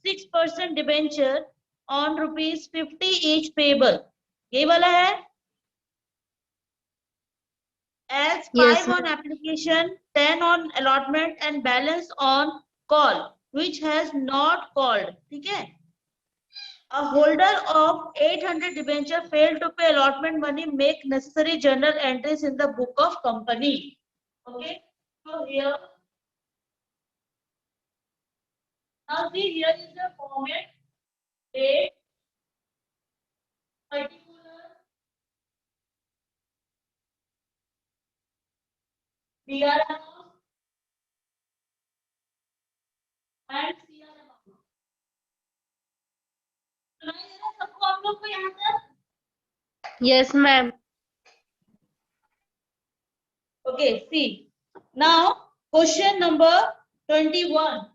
6% debenture on ₹50 each payable, ये वाला है. As 5 on application, 10 on allotment and balance on call, which has not called. ठीक है. A holder of 800 debenture failed to pay allotment money, make necessary journal entries in the book of company. Okay. So here, now see, here is the format, date, particular, DR amount and CR amount. सुनाई दे रहा है सबको आप लोग को यहाँ तक? Yes, ma'am. Okay, see. Now, question number 21.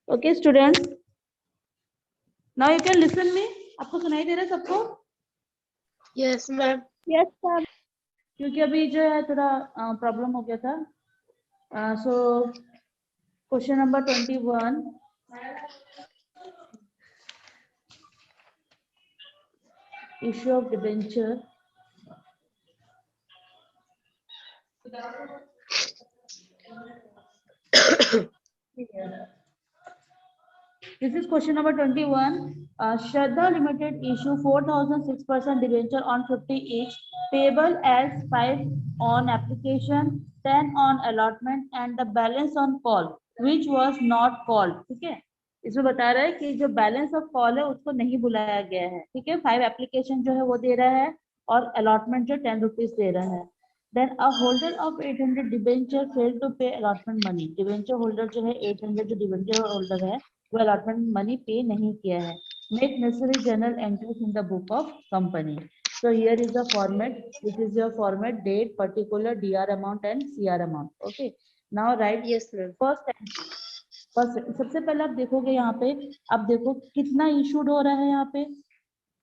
Okay, students. Now you can listen me. आपको सुनाई दे रहा है सबको? Yes, ma'am. Yes, sir. क्योंकि अभी जो है थोड़ा प्रॉब्लम हो गया था. So question number 21. Issue of debenture. This is question number 21. Shraddha Limited issue 4,006% debenture on 50 each, payable as 5 on application, 10 on allotment, and the balance on call, which was not called. ठीक है. इसमें बता रहा है कि जो balance of call है उसको नहीं बुलाया गया है. ठीक है. 5 एप्लीकेशन जो है वो दे रहा है और अलॉटमेंट जो 10 रुपीज दे रहा है. Then a holder of 800 debenture failed to pay allotment money. Debenture holder जो है 800 जो debenture holder है वो allotment money पे नहीं किया है. Make necessary journal entries in the book of company. So here is the format. This is your format: date, particular, DR amount and CR amount. Okay. Now write Yes, ma'am. first entry. First, सबसे पहले आप देखोगे यहाँ पे, अब देखो कितना issued हो रहा है. यहाँ पे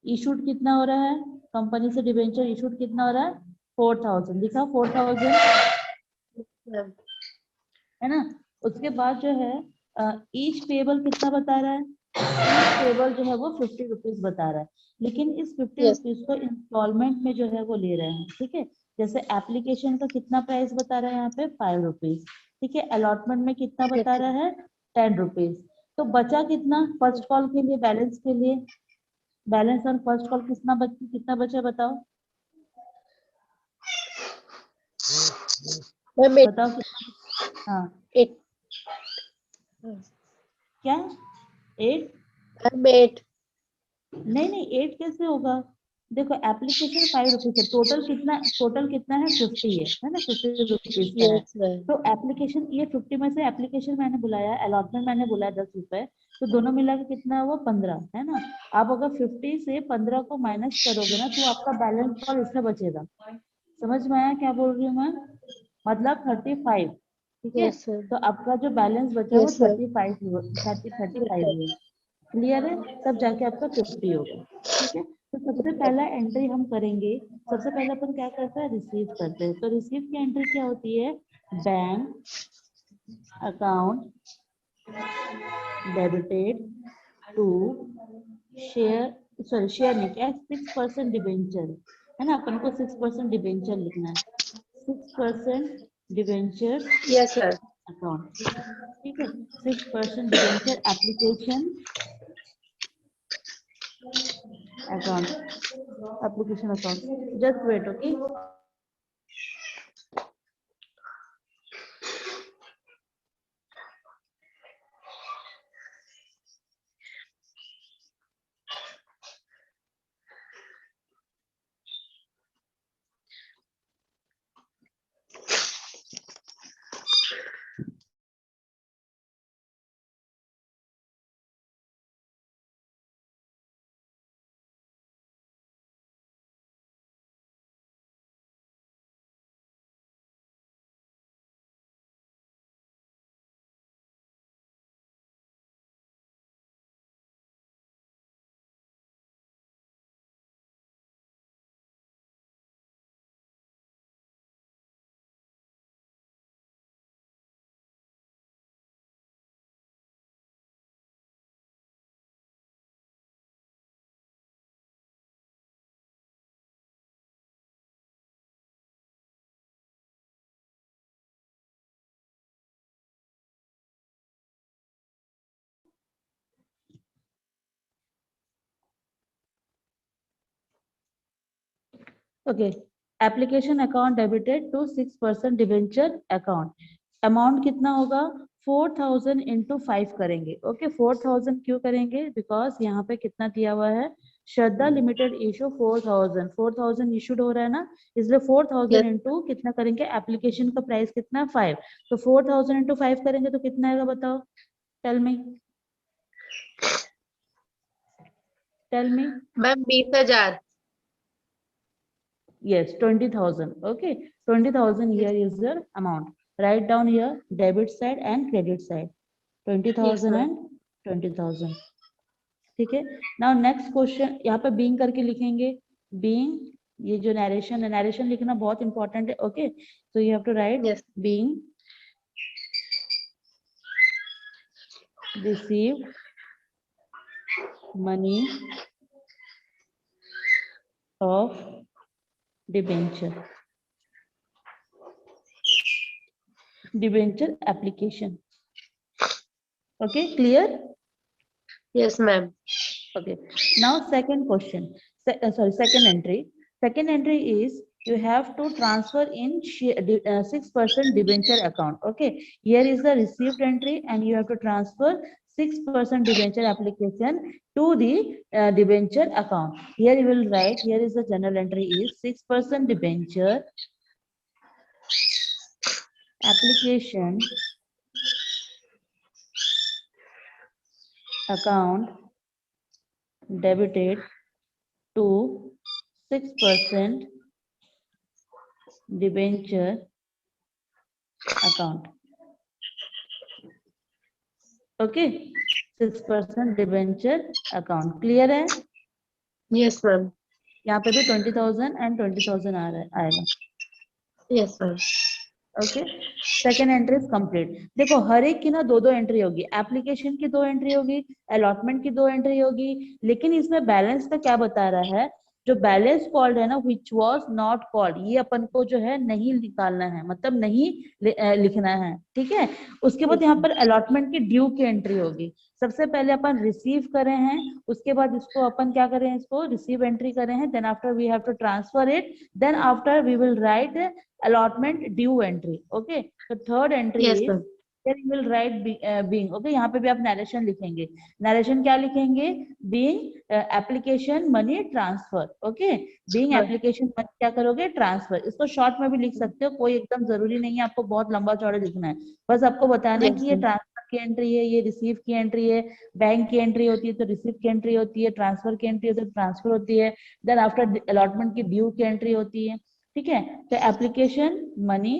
इशूड कितना हो रहा है, कंपनी से डिबेंचर इशूड कितना हो रहा है, 4,000 लिखा, 4,000 है ना. उसके बाद जो है ईच पेबल कितना बता रहा है, ईच पेबल जो है वो 50 रुपीज बता रहा है. लेकिन इस 50 रुपीज को इंस्टॉलमेंट में जो है वो ले रहे हैं. ठीक है. जैसे एप्लीकेशन का कितना प्राइस बता रहा है यहाँ पे 5 रुपीज. ठीक है. अलॉटमेंट में कितना बता रहा है 10 रुपीज. तो बचा कितना फर्स्ट कॉल के लिए, बैलेंस के लिए, बैलेंस ऑन फर्स्ट कॉल कितना बचा बताओ. बताओ कितना. हाँ 8. क्या 8? Ma'am, 8. नहीं 8 कैसे होगा. देखो एप्लीकेशन 5 रुपीज है, टोटल कितना है 50 है ना, 50 रुपीज का है. Yes, ma'am. तो एप्लीकेशन ये 50 में से एप्लीकेशन मैंने बुलाया, अलॉटमेंट मैंने बुलाया 10 रुपए, तो दोनों मिला के कितना हुआ 15 है ना. आप अगर 50 से 15 को माइनस करोगे ना तो आपका बैलेंस कॉल इसमें बचेगा. समझ में आया क्या बोल रही हूँ मैं, मतलब 35. ठीक है. Yes, sir. तो आपका जो बैलेंस बचा वो Yes, sir. 35 है. क्लियर है. तब जाके आपका 50 होगा. ठीक है. तो सबसे पहला एंट्री हम करेंगे, सबसे पहले अपन क्या करते हैं, रिसीव करते हैं. तो रिसीव की एंट्री क्या होती है, bank account debited to share नहीं क्या 6% डिबेंचर है ना, अपन को 6% डिबेंचर लिखना है. 6% डिबेंचर Yes, sir. अकाउंट, ठीक है। 6% debenture application account, application account, just wait, okay. Okay, application account debited to 6% debenture account, amount कितना होगा? 4000 इंटू 5 करेंगे। ओके, 4000 क्यों करेंगे? बिकॉज यहाँ पे कितना दिया हुआ है? श्रद्धा लिमिटेड इशू 4000 इशूड हो रहा है ना, इसलिए 4000 Yes. इंटू कितना करेंगे? एप्लीकेशन का प्राइस कितना? 5, तो 4000 इंटू 5 करेंगे तो कितना आएगा बताओ? Tell me, tell me. Ma'am 20,000. Yes, 20,000. Okay, 20,000 here is the amount. Write down here debit side and credit side. Yes, 20,000 ma'am. and 20,000. ठीक है। Now next question, यहाँ पे being करके लिखेंगे। being, ये जो narration है, narration लिखना बहुत important है। Okay, so you have to write Yes. being received money of debenture application. Okay, clear? Yes, ma'am. Okay. Now second question. Second entry. Second entry is you have to transfer in 6% debenture account. Okay. Here is the received entry, and you have to transfer 6% debenture application to the debenture account. Here you will write. Here is the general entry is 6% debenture application account debited to 6% debenture account. Okay, 6% debenture account. Clear है? Yes, ma'am. यहाँ पे भी 20,000 and 20,000 आ रहा है, आएगा। Yes, ma'am. Okay, second entry is complete. देखो हर एक की ना दो दो एंट्री होगी, एप्लीकेशन की 2 एंट्री होगी, अलॉटमेंट की 2 एंट्री होगी, लेकिन इसमें बैलेंस का क्या बता रहा है? जो बैलेंस कॉल्ड है ना, विच वॉज नॉट कॉल्ड, ये अपन को जो है नहीं निकालना है, मतलब नहीं लिखना है, ठीक है। उसके बाद यहाँ पर अलॉटमेंट की ड्यू की एंट्री होगी। सबसे पहले अपन रिसीव करे हैं, उसके बाद इसको अपन क्या करें, इसको रिसीव एंट्री करें हैं, then after we have to transfer it, then after we will write allotment due entry. Okay, so third entry Yes, is ma'am. then you will write being. Okay, यहाँ पे भी आप narration लिखेंगे। narration क्या लिखेंगे? being application money transfer. Okay, being Sure. application money क्या करोगे? transfer। इसको short में भी लिख सकते हो, कोई एकदम जरूरी नहीं है आपको बहुत लंबा चौड़ा लिखना है, बस आपको बताना है Yes, कि ये ma'am. ट्रांसफर की एंट्री है, ये रिसीव की एंट्री है, बैंक की एंट्री होती है तो रिसीव की एंट्री होती है, ट्रांसफर की एंट्री होती है तो ट्रांसफर होती है, देन आफ्टर अलॉटमेंट की ड्यू की एंट्री होती है, ठीक है। तो application money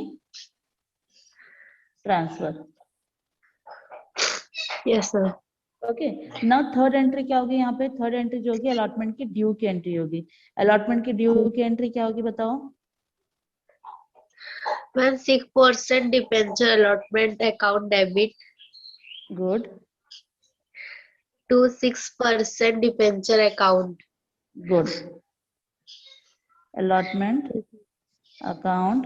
transfer. Yes, ma'am. Okay, now third entry क्या होगी? यहाँ पे थर्ड एंट्री जो होगी अलॉटमेंट की ड्यू की एंट्री होगी। अलॉटमेंट की ड्यू की एंट्री क्या होगी बताओ? When 6% debenture allotment account debit good, to 6% debenture account. Good. Allotment account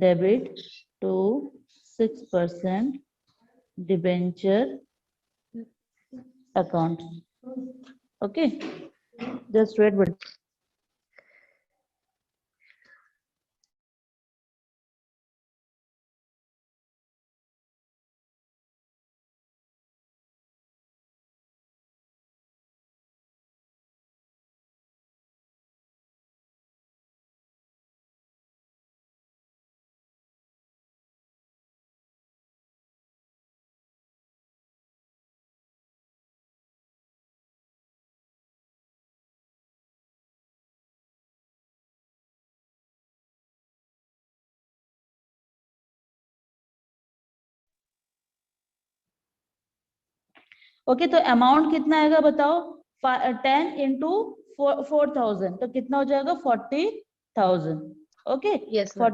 debit to 6% debenture account. Okay, just wait. But okay, तो अमाउंट कितना आएगा बताओ. 10 into 4,000, तो कितना हो जाएगा 40,000. Okay, Yes, ma'am.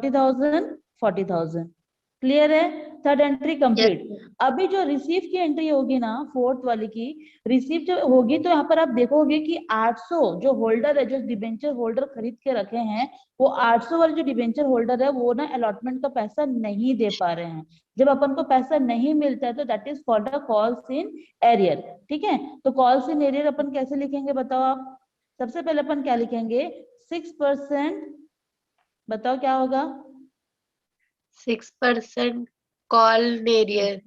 40,000. क्लियर है. Third entry complete. अभी जो रिसीव की एंट्री होगी ना, फोर्थ वाली की रिसीव जो होगी, तो यहाँ पर आप देखोगे कि 800 जो होल्डर है, जो डिबेंचर होल्डर खरीद के रखे हैं, वो 800 वाले जो डिबेंचर होल्डर है, वो ना अलॉटमेंट का पैसा नहीं दे पा रहे हैं. जब अपन को पैसा नहीं मिलता है तो that is called a calls in arrear. ठीक है, तो कॉल्स इन एरियर अपन कैसे लिखेंगे बताओ आप. सबसे पहले अपन क्या लिखेंगे, 6%. बताओ क्या होगा. 6% call arrear.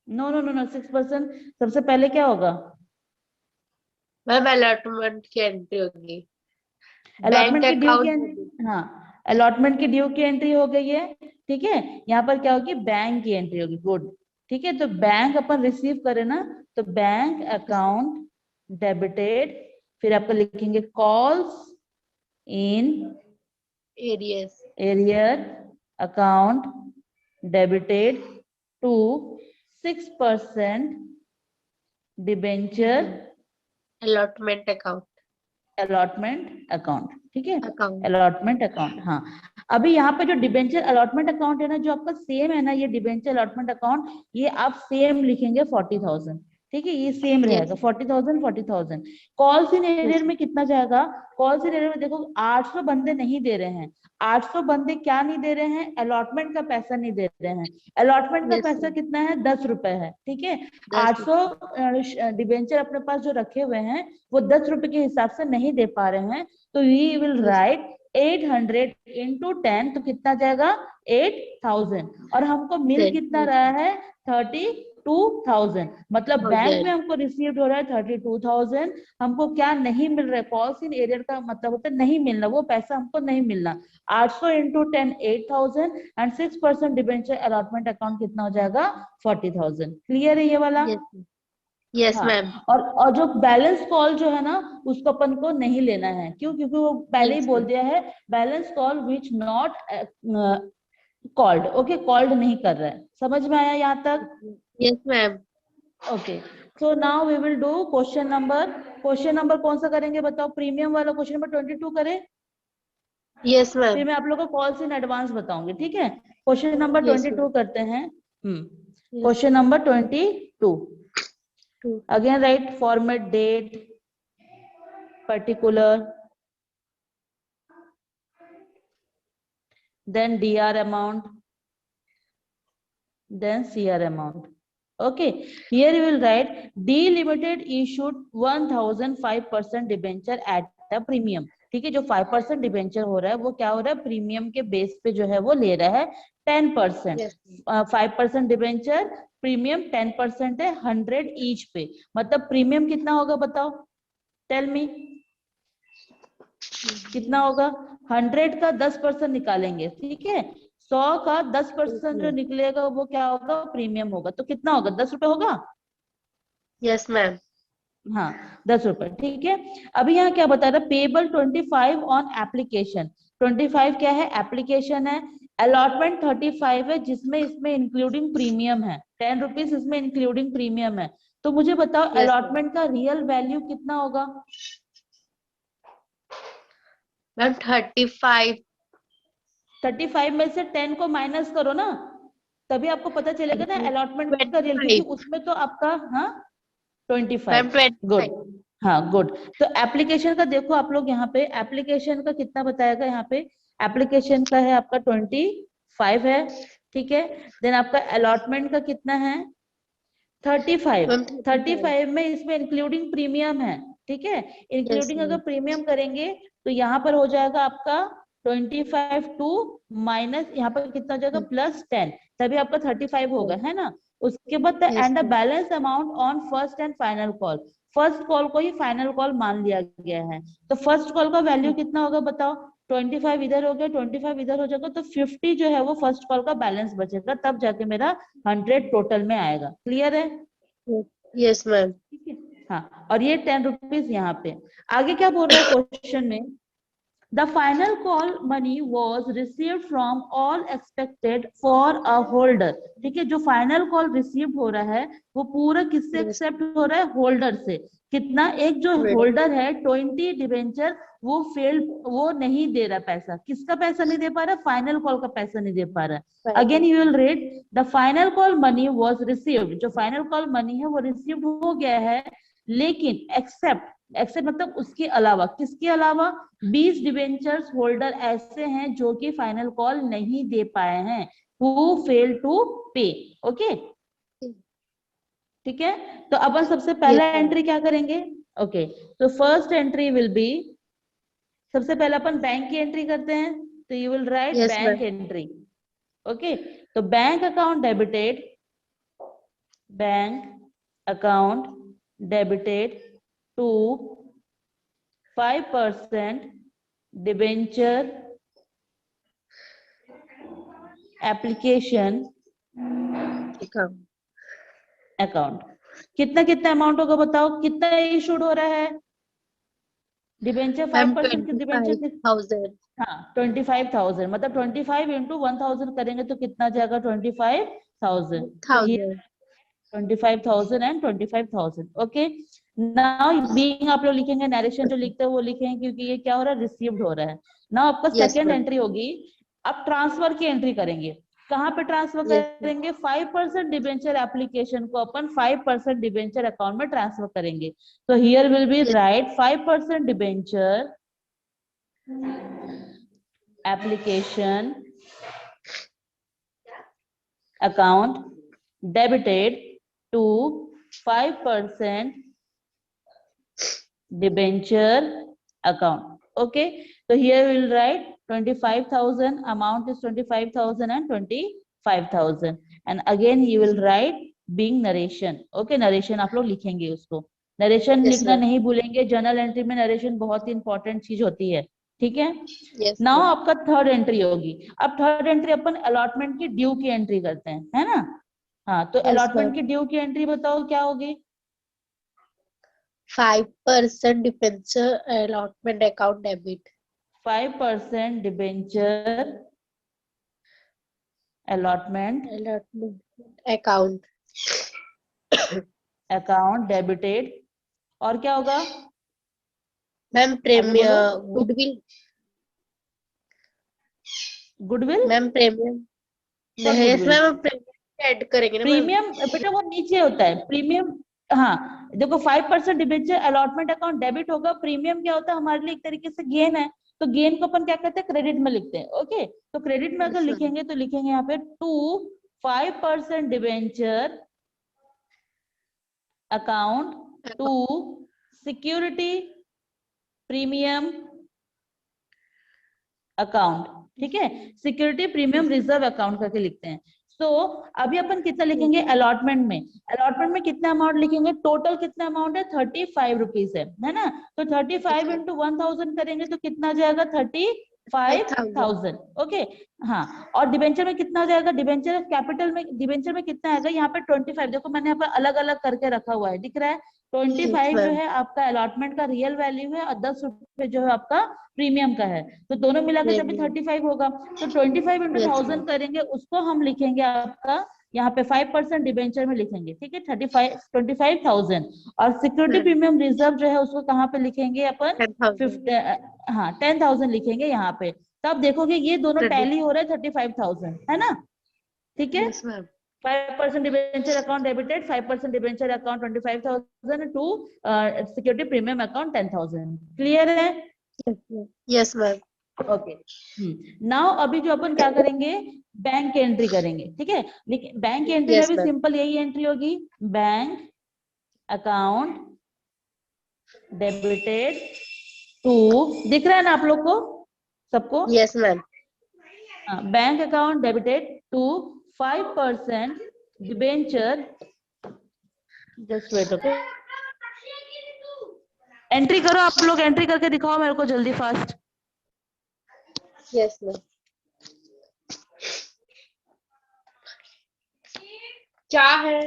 No no no no, 6% सबसे पहले क्या होगा. मैम अलॉटमेंट की एंट्री होगी. अलॉटमेंट की ड्यू की अकाउंट. हाँ, अलॉटमेंट की ड्यू की एंट्री हो गई है. ठीक है, यहाँ पर क्या होगी, बैंक की एंट्री होगी. गुड. ठीक है, तो बैंक अपन रिसीव करें ना, तो बैंक अकाउंट डेबिटेड, फिर आपको लिखेंगे calls in arrears. Arrear account debited to 6% debenture allotment account. Allotment account. ठीक है, अकाउंट. Allotment account. हाँ, अभी यहाँ पे जो डिबेंचर अलॉटमेंट अकाउंट है ना, जो आपका सेम है ना, ये डिबेंचर अलॉटमेंट अकाउंट, ये आप सेम लिखेंगे 40,000. ठीक है, ये सेम रहेगा. 40,000 40,000. कॉल्स इन एरियर में कितना जाएगा. कॉल्स इन एरियर में देखो 800 बंदे नहीं दे रहे हैं. 800 बंदे क्या नहीं दे रहे हैं, अलॉटमेंट का पैसा नहीं दे रहे हैं. अलॉटमेंट का पैसा कितना है, 10 रुपए है. ठीक है, 800 डिबेंचर अपने पास जो रखे हुए हैं, वो 10 रुपए के हिसाब से नहीं दे पा रहे हैं. तो वी विल राइट 800 into 10, तो कितना जाएगा 8,000. और हमको मिल कितना रहा है 32,000. मतलब बैंक में हमको रिसीव्ड हो रहा है 32,000. हमको क्या नहीं मिल रहा है, कॉल्स इन एरियर का मतलब होता है नहीं मिलना, वो पैसा हमको नहीं मिलना. 800 into 10 8,000 and 6% debenture allotment account कितना हो जाएगा 40,000. क्लियर है ये वाला. यस हाँ, मैम. और जो बैलेंस कॉल जो है ना, उसको अपन को नहीं लेना है. क्यों, क्योंकि वो पहले ही बोल दिया है balance call which not called. Okay, called नहीं कर रहा है. समझ में आया यहाँ तक. Yes ma'am. Okay, so now we will do question number कौन सा करेंगे बताओ. प्रीमियम वाला क्वेश्चन नंबर 22 करें. Yes ma'am. फिर मैं आप लोगों को कॉल्स इन एडवांस बताऊंगी. ठीक है, क्वेश्चन नंबर 22 करते हैं. Question number 22. Again write format, date, particular, then DR amount, then CR amount. Okay, here you will write D Limited issued 1,005% debenture at the premium. ठीक है, जो 5% डिबेंचर हो रहा है वो क्या हो रहा है, प्रीमियम के बेस पे जो है वो ले रहा है 10%. 5% डिबेंचर, प्रीमियम 10% है, 100 ईच पे. मतलब प्रीमियम कितना होगा बताओ, टेल मी. कितना होगा, 100 का 10% निकालेंगे. ठीक है, 100 का 10% जो निकलेगा वो क्या होगा, प्रीमियम होगा. तो कितना होगा, 10 रुपए होगा. Yes ma'am. हाँ, 10 रुपए. ठीक है, अभी यहाँ क्या बता रहा है, पेबल 25 ऑन एप्लीकेशन. 25 क्या है, एप्लीकेशन है. अलॉटमेंट 35 है, जिसमें इसमें इंक्लूडिंग प्रीमियम है. 10 रुपीज इसमें इंक्लूडिंग प्रीमियम है. तो मुझे बताओ अलॉटमेंट का रियल वैल्यू कितना होगा. मैम 35 में से 10 को माइनस करो ना, तभी आपको पता चलेगा ना अलॉटमेंट का रियल, क्योंकि उसमें तो आपका हाँ 25. गुड. हाँ गुड. तो एप्लीकेशन का देखो आप लोग, यहाँ पे एप्लीकेशन का कितना बताएगा, यहाँ पे एप्लीकेशन का है आपका 25 है. ठीक है। देन आपका अलॉटमेंट का कितना है 35। मैम 35 में इसमें इंक्लूडिंग प्रीमियम है, ठीक है। इंक्लूडिंग अगर मैम प्रीमियम करेंगे तो यहाँ पर हो जाएगा आपका 25 टू माइनस यहाँ पर कितना हो जाएगा +10, तभी आपका 35 होगा, है ना। उसके बाद yes and the ma'am balance amount on first and final call, first call को ही फाइनल कॉल मान लिया गया है। तो फर्स्ट कॉल का वैल्यू कितना होगा बताओ, 25 इधर हो गया, 25 इधर हो जाएगा, तो 50 जो है वो फर्स्ट कॉल का बैलेंस बचेगा, तब जाके मेरा 100 टोटल में आएगा। क्लियर है? यस मैम ठीक है। हाँ, और ये 10 रुपीज यहाँ पे। आगे क्या बोल रहा है क्वेश्चन में, the final call money was received from all expected for a holder. ठीक है, जो फाइनल कॉल रिसीव हो रहा है वो पूरा किससे यस एक्सेप्ट हो रहा है, होल्डर से। कितना, एक जो होल्डर है 20 डिवेंचर, वो फेल, वो नहीं दे रहा पैसा। किसका पैसा नहीं दे पा रहा, फाइनल कॉल का पैसा नहीं दे पा रहा है। Again you will read, the final call money was received, जो फाइनल कॉल मनी है वो रिसीव्ड हो गया है, लेकिन एक्सेप्ट, एक्सेप्ट मतलब उसके अलावा, किसके अलावा, 20 डिवेंचर्स होल्डर ऐसे हैं जो कि फाइनल कॉल नहीं दे पाए हैं, हु फेल टू पे। ओके, ठीक है। तो अपन सबसे पहला यस एंट्री क्या करेंगे, ओके, तो फर्स्ट एंट्री विल बी, सबसे पहले अपन बैंक की एंट्री करते हैं, तो you will write yes bank ma'am entry. Okay, तो bank account debited, bank account debited to 5% debenture application account. कितना कितना अमाउंट होगा बताओ, कितना इशूड हो रहा है डिबेंचर, मैम 5% की डिबेंचर। 25,000 हाँ 25,000, मतलब 25 इंटू 1000 करेंगे तो कितना जाएगा 25,000। तो here 25,000 and 25,000। Okay, now being आप लोग लिखेंगे, नरेशन जो लिखते हैं वो लिखेंगे, क्योंकि ये क्या हो रहा है, रिसीव्ड हो रहा है। नाउ आपका यस सेकंड मैम एंट्री होगी, अब ट्रांसफर की एंट्री करेंगे। कहाँ पे ट्रांसफर यस करेंगे, 5% डिबेंचर एप्लीकेशन को अपन 5% डिबेंचर अकाउंट में ट्रांसफर करेंगे। तो here will be yes right 5% debenture application account debited to 5% debenture account. Okay, so here we will write 25,000, amount is 25,000 and 25,000, and again you will write being narration. Okay, narration आप लोग लिखेंगे उसको, narration yes लिखना ma'am नहीं भूलेंगे, journal entry में narration बहुत ही important चीज होती है, ठीक है। यस नाउ मैम आपका थर्ड एंट्री होगी। अब थर्ड एंट्री अपन अलॉटमेंट की ड्यू की एंट्री करते हैं, है ना। हाँ, तो यस अलॉटमेंट मैम की ड्यू की एंट्री बताओ क्या होगी, 5% debenture allotment account debit 5% debenture allotment allotment account account debited, और क्या होगा, मैम आगे बोलो। Premium goodwill goodwill, ma'am premium what yes goodwill, ma'am premium add करेंगे ना मैम प्रीमियम बेटा वो नीचे होता है प्रीमियम। हाँ देखो, 5% डिबेंचर अलॉटमेंट अकाउंट डेबिट होगा, प्रीमियम क्या होता है हमारे लिए, एक तरीके से गेन है, तो गेन को अपन क्या करते हैं, क्रेडिट में लिखते हैं। ओके, तो क्रेडिट में अगर यस मैम लिखेंगे तो लिखेंगे यहाँ पे to 5% debenture account to security premium account, ठीक है, सिक्योरिटी प्रीमियम रिजर्व अकाउंट करके लिखते हैं। तो अभी अपन कितना लिखेंगे अलॉटमेंट में, अलॉटमेंट में कितना अमाउंट लिखेंगे, टोटल कितना अमाउंट है 35 रुपीज है ना। तो 35 इंटू 1000 करेंगे तो कितना आ जाएगा 35,000। ओके, हाँ, और डिबेंचर में कितना आ जाएगा, डिबेंचर कैपिटल में, डिबेंचर में कितना आएगा यहाँ पे 25, देखो मैंने यहाँ पे अलग अलग करके रखा हुआ है, दिख रहा है। 25 जो है आपका अलॉटमेंट का रियल वैल्यू है, और 10 रुपए जो है आपका प्रीमियम का है, तो दोनों मिलाकर जब 35 होगा, तो 25 इंटू 1000 करेंगे, उसको हम लिखेंगे आपका यहाँ पे 5% डिबेंचर में लिखेंगे, ठीक है, 25,000। और सिक्योरिटी प्रीमियम रिजर्व जो है उसको कहाँ पे लिखेंगे अपन, 10,000 लिखेंगे यहाँ पे। तब देखोगे ये दोनों टैली हो रहा है 35,000, है ना, ठीक है। 5% debenture account debited, 5% debenture account 25,000 to security premium account 10,000। Clear है? यस मैम ओके, नाउ अभी जो अपन क्या करेंगे, बैंक एंट्री करेंगे, ठीक है। लेकिन बैंक एंट्री में Yes, भी ma'am. सिंपल यही एंट्री होगी, बैंक अकाउंट डेबिटेड टू, दिख रहा है ना आप लोग को सबको? Yes, ma'am. Bank account debited to 5% debenture, just wait, okay. Entry करो आप लोग, एंट्री करके दिखाओ मेरे को जल्दी, फास्ट। Yes, ma'am. क्या है?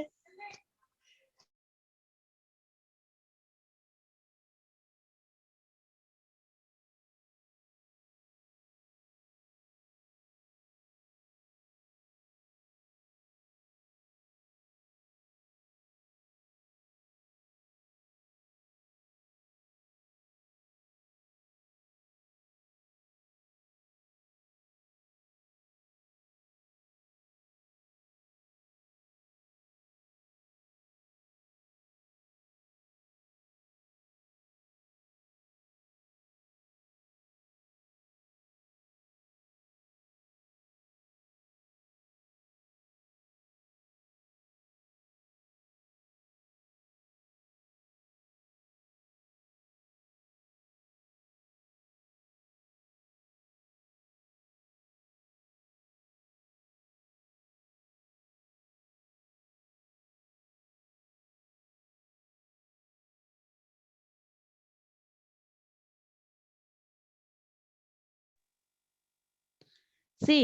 See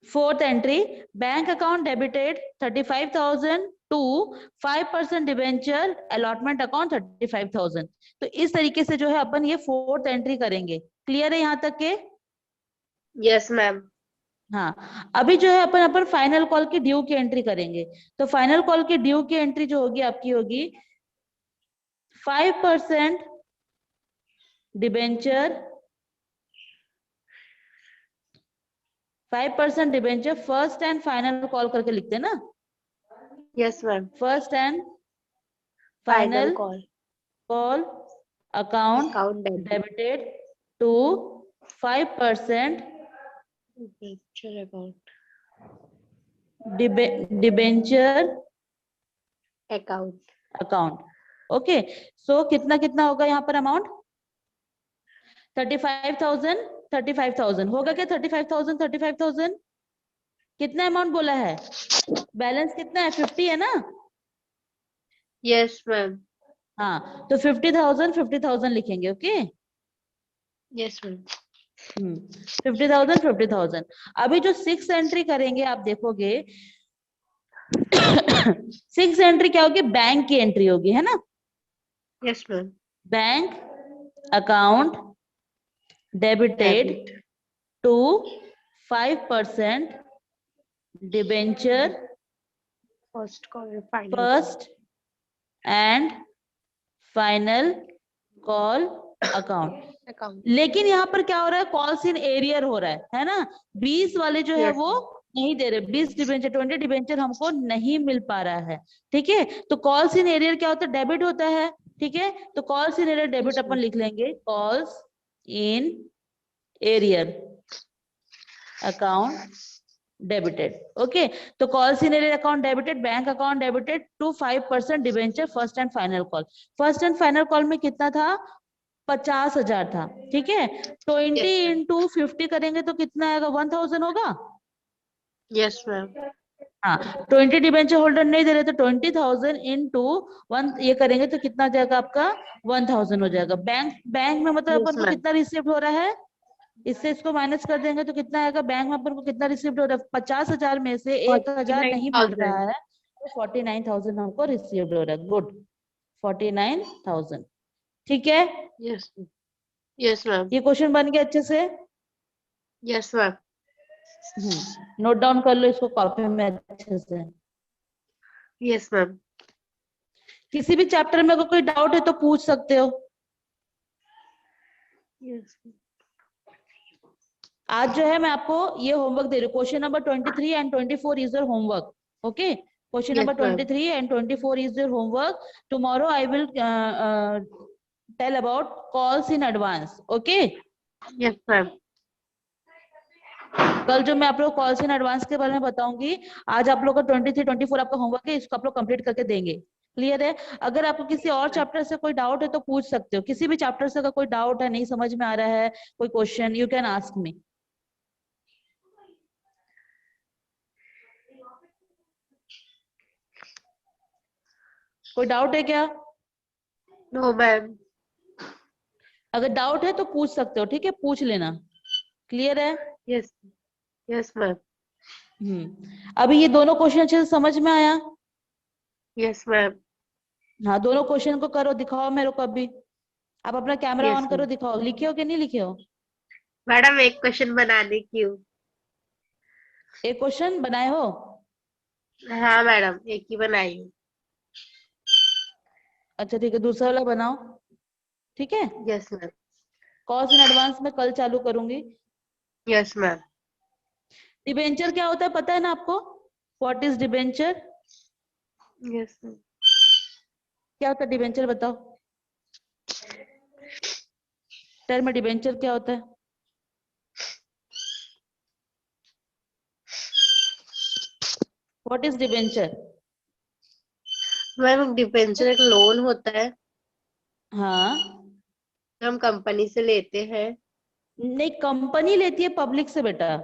fourth entry, bank account debited 35,000 to 5% debenture allotment account 35,000। तो इस तरीके से जो है अपन ये फोर्थ एंट्री करेंगे। क्लियर है यहाँ तक के? Yes, ma'am. हाँ, अभी जो है अपन अपन फाइनल कॉल की ड्यू की एंट्री करेंगे। तो फाइनल कॉल की ड्यू की एंट्री जो होगी आपकी होगी 5% debenture, 5% debenture first and final call करके लिखते हैं ना, Yes, ma'am. First and Final final call. Call account Account debit. Debited to 5% Debenture account. Debenture Account. Account. Okay, so कितना कितना होगा यहाँ पर अमाउंट? 35,000, 35,000 होगा क्या? 35,000, 35,000 कितना अमाउंट बोला है? बैलेंस कितना है? 50 है ना? Yes, ma'am. हाँ, तो 50,000 50,000 लिखेंगे। Okay, Yes, ma'am. 50,000 50,000। अभी जो 6 एंट्री करेंगे आप देखोगे 6 एंट्री क्या होगी? बैंक की एंट्री होगी, है ना? Yes, ma'am. Bank account debited Debit. To 5% debenture First call and final first and final call account. call. Account. लेकिन यहाँ पर क्या हो रहा है? कॉल्स इन एरियर हो रहा है ना? 20 वाले जो है Yes. वो नहीं दे रहे, 20 डिबेंचर 20 डिबेंचर हमको नहीं मिल पा रहा है, ठीक है। तो कॉल्स इन एरियर क्या होता है? डेबिट होता है, ठीक है। तो calls in arrear debit Yes, अपन ma'am. लिख लेंगे, calls in arrear account debited. Okay, तो calls in arrear account debited, bank account debited to 5% debenture first and final call. First and final call में कितना था? 50,000 था, ठीक है। 20 Yes, ma'am. इंटू 50 करेंगे तो कितना आएगा? 1,000 होगा। Yes, ma'am. हाँ, 20 डिबेंचर होल्डर नहीं दे रहे तो 20,000 इंटू 1 ये करेंगे तो कितना आ जाएगा आपका? 1,000 हो जाएगा। बैंक में मतलब Yes, अपन को ma'am. कितना रिसीव हो रहा है? इससे इसको माइनस कर देंगे तो कितना आएगा? बैंक में अपन को कितना रिसीव हो रहा है? 50,000 में से 1,000 नहीं मिल रहा है, तो 49,000 हमको रिसीव हो रहा है। गुड, 49,000, ठीक है। Yes. Yes, ma'am. ये क्वेश्चन बन गया अच्छे से? Yes, ma'am. नोट डाउन कर लो इसको कॉपी में अच्छे से। Yes, ma'am. किसी भी चैप्टर में अगर कोई डाउट है तो पूछ सकते हो। Yes. आज जो है मैं आपको ये होमवर्क दे रही हूँ, question number 23 and 24 is your homework. Okay, question Yes, number ma'am. 23 and 24 is your homework. Tomorrow I will tell about calls in advance. Okay. Yes, ma'am. कल जो मैं आप लोग कॉल्स इन एडवांस के बारे में बताऊंगी, आज आप लोग का 23-24 आपका होमवर्क है, इसको आप लोग कंप्लीट करके देंगे। क्लियर है? अगर आपको किसी और चैप्टर से कोई डाउट है तो पूछ सकते हो, किसी भी चैप्टर से अगर कोई डाउट है, नहीं समझ में आ रहा है, कोई question, you can ask me. कोई डाउट है क्या? No ma'am. अगर डाउट है तो पूछ सकते हो, ठीक है, पूछ लेना। क्लियर है? Yes, yes ma'am. अभी ये दोनों क्वेश्चन अच्छे से समझ में आया? Yes ma'am. हाँ, दोनों क्वेश्चन को करो, दिखाओ मेरे को अभी। आप अपना कैमरा यस ऑन करो, मैम। दिखाओ, लिखे हो कि नहीं लिखे हो? मैडम एक क्वेश्चन बनाने की हूँ। एक क्वेश्चन बनाए हो? हाँ मैडम, एक ही बनाई हूँ। अच्छा ठीक है, दूसरा वाला बनाओ। ठीक है, yes ma'am. Calls in advance में कल चालू करूंगी। Yes ma'am. डिबेंचर क्या होता है पता है ना आपको? What is debenture? Yes ma'am. क्या होता है डिबेंचर, बताओ। टर्म डिबेंचर क्या होता है? What is debenture? Ma'am debenture एक लोन होता है हाँ, जो हम कंपनी से लेते हैं। नहीं, कंपनी लेती है पब्लिक से बेटा।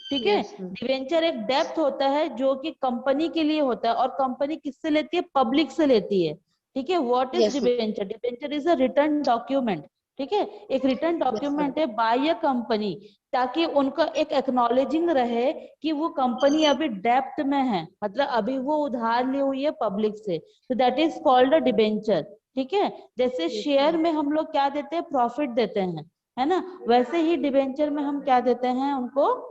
ठीक है, यस मैम। डिवेंचर एक डेप्थ होता है जो कि कंपनी के लिए होता है, और कंपनी किससे लेती है? पब्लिक से लेती है। ठीक है, what is yes ma'am. Debenture? Debenture is a return document. ठीक है, एक रिटर्न यस मैम। डॉक्यूमेंट है बाय अ कंपनी, ताकि उनका एक एक्नॉलेजिंग रहे कि वो कंपनी अभी डेप्थ में है, मतलब अभी वो उधार ली हुई है पब्लिक से, तो that is called a debenture. ठीक है, जैसे यस शेयर मैम। में हम लोग क्या देते हैं? प्रॉफिट देते हैं, है ना? वैसे ही डिवेंचर में हम क्या देते हैं उनको?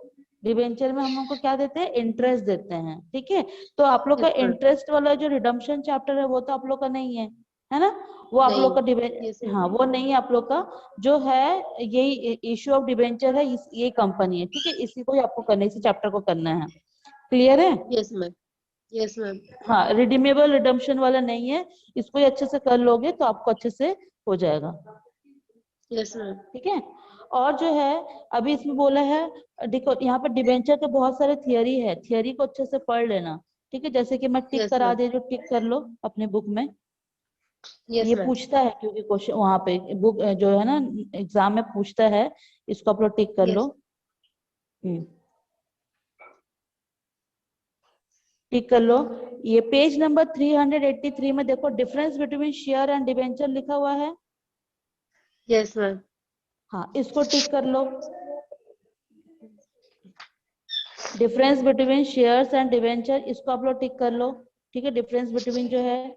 डिबेंचर में हम उनको क्या देते हैं? इंटरेस्ट देते हैं। ठीक है, तो आप लोग का यस मैम। इंटरेस्ट वाला जो रिडम्पशन चैप्टर है वो तो आप लोग का नहीं है ना? वो आप लोग नहीं। का डिबेंचर, यस मैम। हाँ वो नहीं है आप लोग का। जो है यही इश्यू ऑफ डिबेंचर है, ये कंपनी है। ठीक है, इसी को ही आपको करना है, इसी चैप्टर को करना है। क्लियर है? Yes ma'am. Yes ma'am. हाँ, रिडीमेबल रिडम्पशन वाला नहीं है, इसको ही अच्छे से कर लोगे तो आपको अच्छे से हो जाएगा। Yes ma'am. ठीक है, और जो है अभी इसमें बोला है, देखो यहाँ पर डिबेंचर के बहुत सारे थियरी है, थियरी को अच्छे से पढ़ लेना। ठीक है, जैसे कि मैं टिक यस करा मैम। दे रही हूँ, टिक कर लो अपने बुक में। यस ये मैम। पूछता है क्योंकि क्वेश्चन वहां पे बुक जो है ना, एग्जाम में पूछता है, इसको आप लोग टिक कर लो। यस। हम्म, टिक कर लो। ये पेज नंबर 383 में देखो, difference between share and debenture लिखा हुआ है। Yes ma'am. हाँ, इसको टिक कर लो। Difference between shares and debenture, इसको आप लोग टिक कर लो। ठीक है, डिफरेंस बिटवीन जो है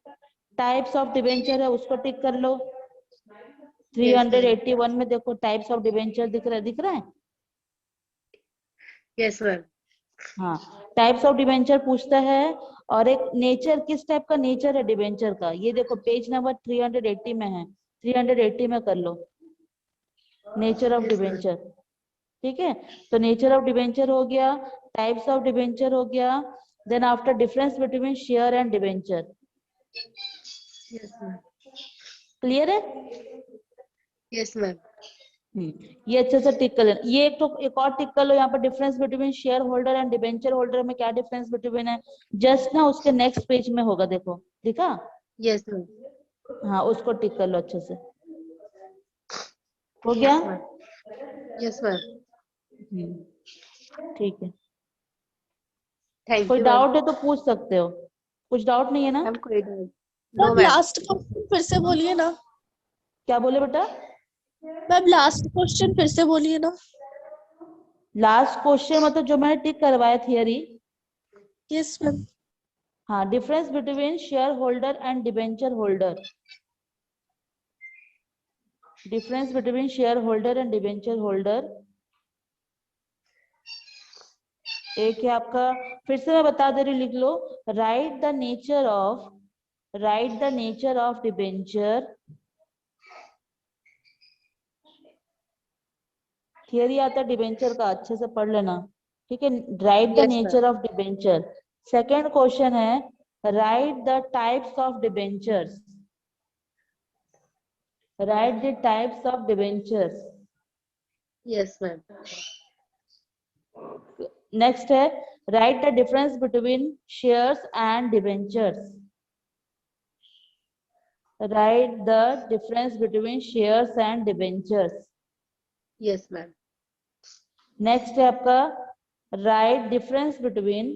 टाइप्स ऑफ डिवेंचर है, उसको टिक कर लो। Yes ma'am. 381 में देखो टाइप्स ऑफ डिवेंचर दिख रहा है, दिख रहा है? Yes ma'am. हाँ, टाइप्स ऑफ डिवेंचर पूछता है, और एक नेचर, किस टाइप का नेचर है डिवेंचर का, ये देखो पेज नंबर 380 में है, 380 में कर लो, nature of yes ma'am. Debenture. ठीक है, तो नेचर ऑफ डिवेंचर हो गया, टाइप्स ऑफ डिवेंचर हो गया, then after difference between share and debenture. Yes ma'am. Clear है? Yes ma'am. ये अच्छे से टिक कर लेना। ये एक तो एक और टिक कर लो यहाँ पर, difference between shareholder and debenture holder में क्या डिफरेंस बिटवीन है, जस्ट ना उसके नेक्स्ट पेज में होगा, देखो दिखा? Yes ma'am. हाँ, उसको टिक कर लो अच्छे से। हो गया? Yes ma'am. Yes ma'am. ठीक है, थैंक कोई यू मैम। डाउट है तो पूछ सकते हो, कुछ डाउट नहीं है ना? मैम कोई doubt? No ma'am ma'am. Last question फिर से बोलिए ना। क्या बोले बेटा? मैम लास्ट क्वेश्चन फिर से बोलिए ना। लास्ट क्वेश्चन मतलब जो मैंने टिक करवाया थियरी। Yes ma'am. हाँ, difference between shareholder and debenture holder, difference between shareholder and debenture holder. एक है आपका, फिर से मैं बता दे रही हूँ, लिख लो। Write the nature of, write the nature of debenture, theory आता है डिबेंचर का, अच्छे से पढ़ लेना। ठीक है, write the yes ma'am. Nature of debenture. Second question है, write the types of debentures, write the types of debentures. Yes ma'am. Next है write the difference between shares and debentures. Write the difference between shares and debentures. Yes, ma'am. Next है आपका write difference between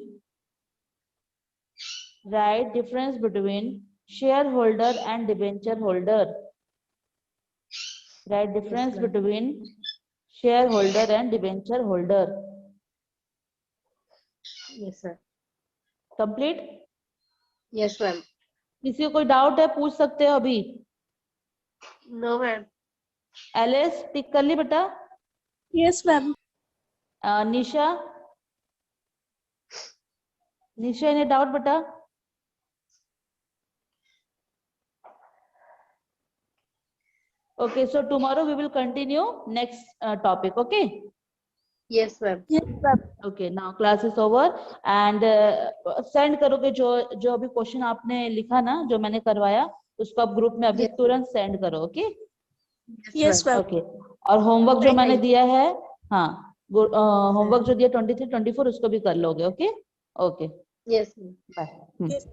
shareholder and debenture holder. Write difference ma'am. Between shareholder and debenture holder. Yes, sir. Complete. Yes, ma'am. किसी को कोई doubt है पूछ सकते हो अभी। No, ma'am. एलिस टिक कर ली बेटा। Yes ma'am. Nisha any doubt बेटा? Okay, so tomorrow we will continue next topic. Okay. Yes, ma'am. Yes ma'am. Okay. Now class is over and send करोगे जो अभी क्वेश्चन आपने लिखा ना जो मैंने करवाया उसको आप ग्रुप में अभी Yes. तुरंत सेंड करो। Okay yes ma'am. ओके। और होमवर्क जो Right, मैंने right. दिया है, हाँ होमवर्क जो दिया 23, 24 उसको भी कर लोगे। Okay okay Yes, ma'am. Bye. Yes.